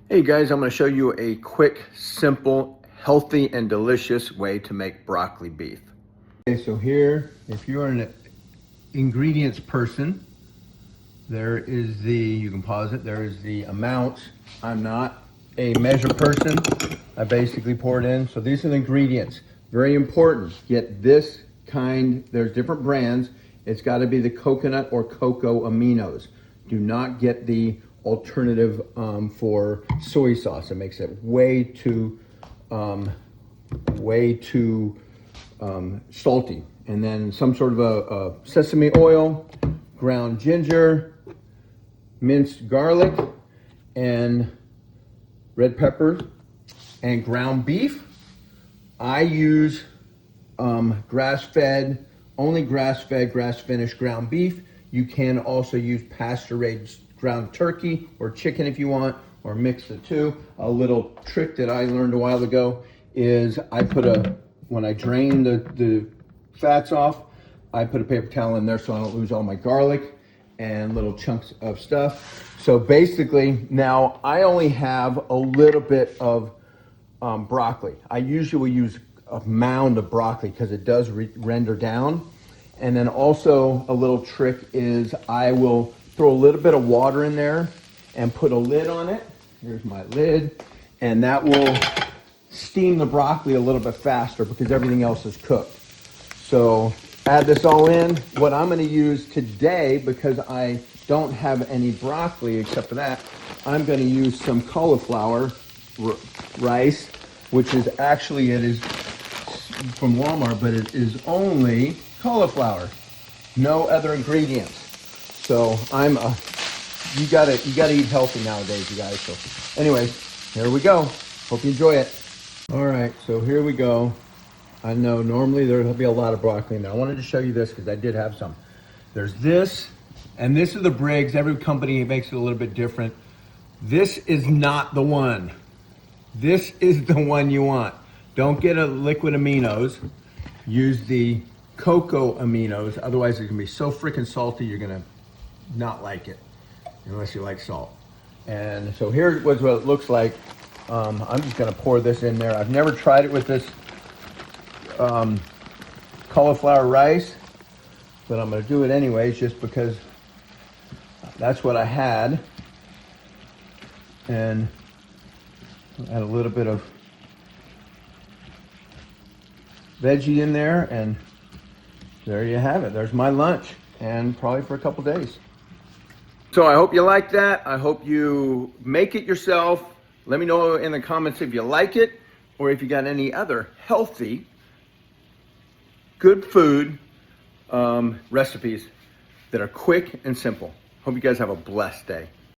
Hey guys, I'm going to show you a quick, simple, healthy, and delicious way to make broccoli beef. Okay, so here, if you're an ingredients person, there is you can pause it, there is the amounts. I'm not a measure person. I basically pour it in. So these are the ingredients. Very important. Get this kind, there's different brands. It's got to be the coconut or cocoa aminos. Do not get the alternative for soy sauce. It makes it way too salty. And then some sort of a sesame oil, ground ginger, minced garlic, and red pepper, and ground beef. I use grass-fed, only grass-fed, grass-finished ground beef. You can also use pasture-raised ground turkey or chicken if you want, or mix the two. A little trick that I learned a while ago is when I drain the fats off, I put a paper towel in there so I don't lose all my garlic and little chunks of stuff. So basically now I only have a little bit of broccoli. I usually use a mound of broccoli because it does render down. And then also a little trick is I will throw a little bit of water in there and put a lid on it. Here's my lid. And that will steam the broccoli a little bit faster because everything else is cooked. So add this all in. What I'm going to use today, because I don't have any broccoli except for that, I'm going to use some cauliflower rice, which is actually, it is from Walmart, but it is only cauliflower, no other ingredients. So you gotta eat healthy nowadays, you guys. So anyways, here we go. Hope you enjoy it. All right, so here we go. I know normally there'll be a lot of broccoli in there. I wanted to show you this because I did have some. There's this, and this is the Briggs. Every company makes it a little bit different. This is not the one. This is the one you want. Don't get a liquid aminos. Use the cocoa aminos. Otherwise, it's gonna be so freaking salty, you're gonna not like it, unless you like salt. And so here's what it looks like. I'm just gonna pour this in there. I've never tried it with this cauliflower rice, but I'm gonna do it anyways just because that's what I had. And add a little bit of veggie in there, and there you have it. There's my lunch, and probably for a couple days. So I hope you like that. I hope you make it yourself. Let me know in the comments if you like it, or if you got any other healthy, good food recipes that are quick and simple. Hope you guys have a blessed day.